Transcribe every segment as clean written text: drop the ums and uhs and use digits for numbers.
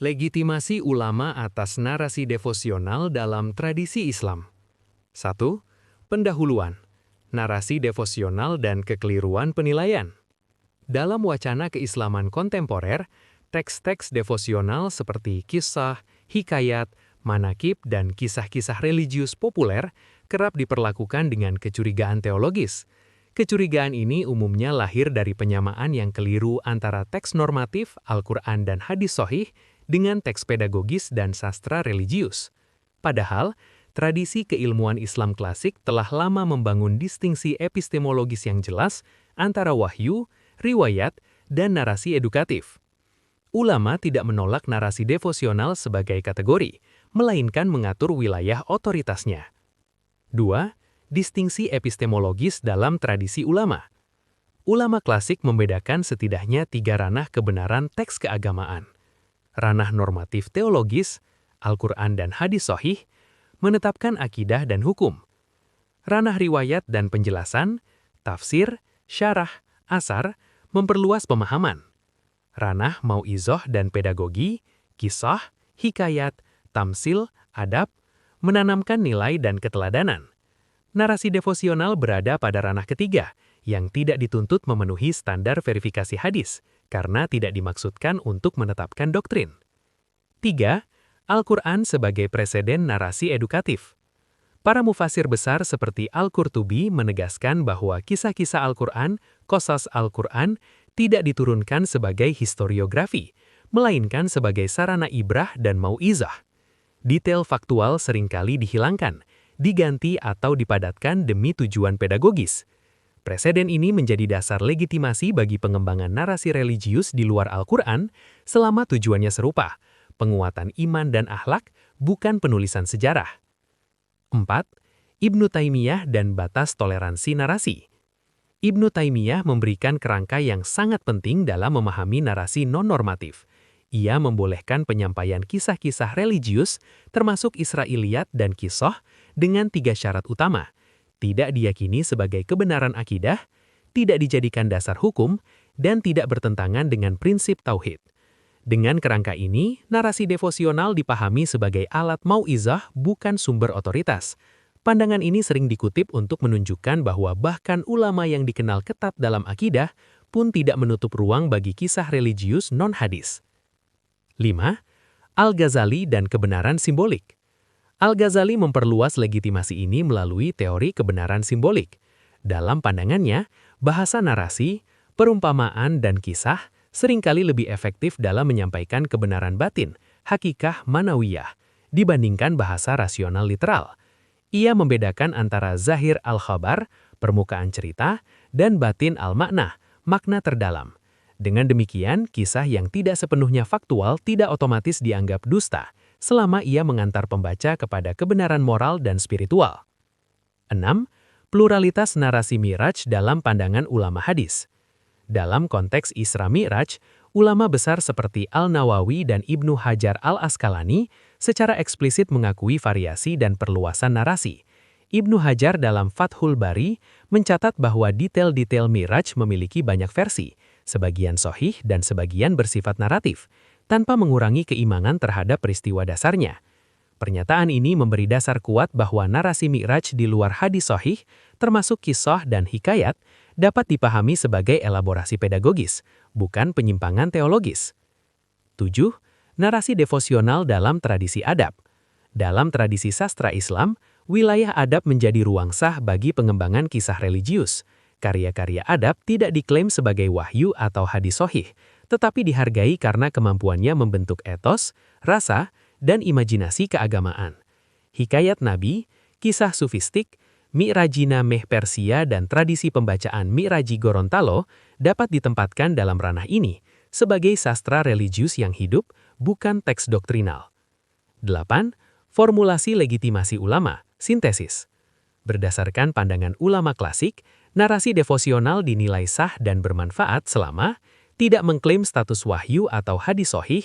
Legitimasi ulama atas narasi devosional dalam tradisi Islam. 1. Pendahuluan. Narasi devosional dan kekeliruan penilaian. Dalam wacana keislaman kontemporer, teks-teks devosional seperti kisah, hikayat, manakib, dan kisah-kisah religius populer kerap diperlakukan dengan kecurigaan teologis. Kecurigaan ini umumnya lahir dari penyamaan yang keliru antara teks normatif Al-Quran dan hadis sahih dengan teks pedagogis dan sastra religius. Padahal, tradisi keilmuan Islam klasik telah lama membangun distingsi epistemologis yang jelas antara wahyu, riwayat, dan narasi edukatif. Ulama tidak menolak narasi devosional sebagai kategori, melainkan mengatur wilayah otoritasnya. 2. Distingsi epistemologis dalam tradisi ulama. Ulama klasik membedakan setidaknya 3 ranah kebenaran teks keagamaan. Ranah normatif teologis, Al-Quran dan hadis sahih, menetapkan akidah dan hukum. Ranah riwayat dan penjelasan, tafsir, syarah, asar, memperluas pemahaman. Ranah mau'izoh dan pedagogi, kisah, hikayat, tamsil, adab, menanamkan nilai dan keteladanan. Narasi devosional berada pada ranah ketiga, yang tidak dituntut memenuhi standar verifikasi hadis, karena tidak dimaksudkan untuk menetapkan doktrin. 3. Al-Quran sebagai preseden narasi edukatif. Para mufasir besar seperti Al-Qurtubi menegaskan bahwa kisah-kisah Al-Quran, qasas Al-Quran, tidak diturunkan sebagai historiografi, melainkan sebagai sarana ibrah dan mau'izah. Detail faktual seringkali dihilangkan, diganti atau dipadatkan demi tujuan pedagogis. Preseden ini menjadi dasar legitimasi bagi pengembangan narasi religius di luar Al-Quran selama tujuannya serupa, penguatan iman dan akhlak, bukan penulisan sejarah. 4. Ibnu Taimiyah dan batas toleransi narasi. Ibnu Taimiyah memberikan kerangka yang sangat penting dalam memahami narasi non-normatif. Ia membolehkan penyampaian kisah-kisah religius, termasuk Israiliyat dan kisah, dengan 3 syarat utama: tidak diyakini sebagai kebenaran akidah, tidak dijadikan dasar hukum, dan tidak bertentangan dengan prinsip tauhid. Dengan kerangka ini, narasi devosional dipahami sebagai alat mau'izah, bukan sumber otoritas. Pandangan ini sering dikutip untuk menunjukkan bahwa bahkan ulama yang dikenal ketat dalam akidah pun tidak menutup ruang bagi kisah religius non-hadis. 5. Al-Ghazali dan kebenaran simbolik. Al-Ghazali memperluas legitimasi ini melalui teori kebenaran simbolik. Dalam pandangannya, bahasa narasi, perumpamaan, dan kisah seringkali lebih efektif dalam menyampaikan kebenaran batin, hakikah manawiyah, dibandingkan bahasa rasional literal. Ia membedakan antara zahir al-khabar, permukaan cerita, dan batin al-makna, makna terdalam. Dengan demikian, kisah yang tidak sepenuhnya faktual tidak otomatis dianggap dusta, selama ia mengantar pembaca kepada kebenaran moral dan spiritual. 6. Pluralitas narasi Mi'raj dalam pandangan ulama hadis. Dalam konteks Isra Mi'raj, ulama besar seperti Al-Nawawi dan Ibnu Hajar Al-Asqalani secara eksplisit mengakui variasi dan perluasan narasi. Ibnu Hajar dalam Fathul Bari mencatat bahwa detail-detail Mi'raj memiliki banyak versi, sebagian sahih dan sebagian bersifat naratif, tanpa mengurangi keimanan terhadap peristiwa dasarnya. Pernyataan ini memberi dasar kuat bahwa narasi Mi'raj di luar hadis sahih, termasuk kisah dan hikayat, dapat dipahami sebagai elaborasi pedagogis, bukan penyimpangan teologis. 7. Narasi devosional dalam tradisi adab. Dalam tradisi sastra Islam, wilayah adab menjadi ruang sah bagi pengembangan kisah religius. Karya-karya adab tidak diklaim sebagai wahyu atau hadis sahih, tetapi dihargai karena kemampuannya membentuk etos, rasa, dan imajinasi keagamaan. Hikayat Nabi, kisah sufistik, Mi'rajina Meh Persia dan tradisi pembacaan Mi'raji Gorontalo dapat ditempatkan dalam ranah ini sebagai sastra religius yang hidup, bukan teks doktrinal. 8. Formulasi legitimasi ulama, sintesis. Berdasarkan pandangan ulama klasik, narasi devosional dinilai sah dan bermanfaat selama tidak mengklaim status wahyu atau hadis sahih,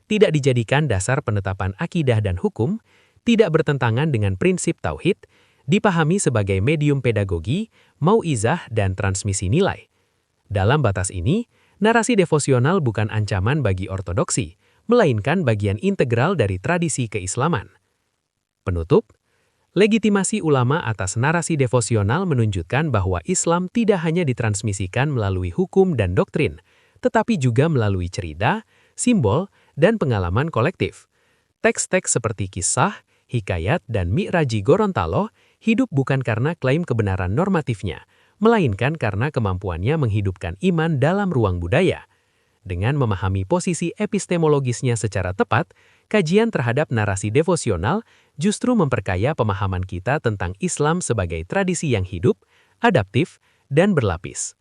tidak dijadikan dasar penetapan akidah dan hukum, tidak bertentangan dengan prinsip tauhid, dipahami sebagai medium pedagogi, mau'izah, dan transmisi nilai. Dalam batas ini, narasi devosional bukan ancaman bagi ortodoksi, melainkan bagian integral dari tradisi keislaman. Penutup, legitimasi ulama atas narasi devosional menunjukkan bahwa Islam tidak hanya ditransmisikan melalui hukum dan doktrin, tetapi juga melalui cerita, simbol, dan pengalaman kolektif. Teks-teks seperti kisah, hikayat, dan Mi'raji Gorontalo hidup bukan karena klaim kebenaran normatifnya, melainkan karena kemampuannya menghidupkan iman dalam ruang budaya. Dengan memahami posisi epistemologisnya secara tepat, kajian terhadap narasi devosional justru memperkaya pemahaman kita tentang Islam sebagai tradisi yang hidup, adaptif, dan berlapis.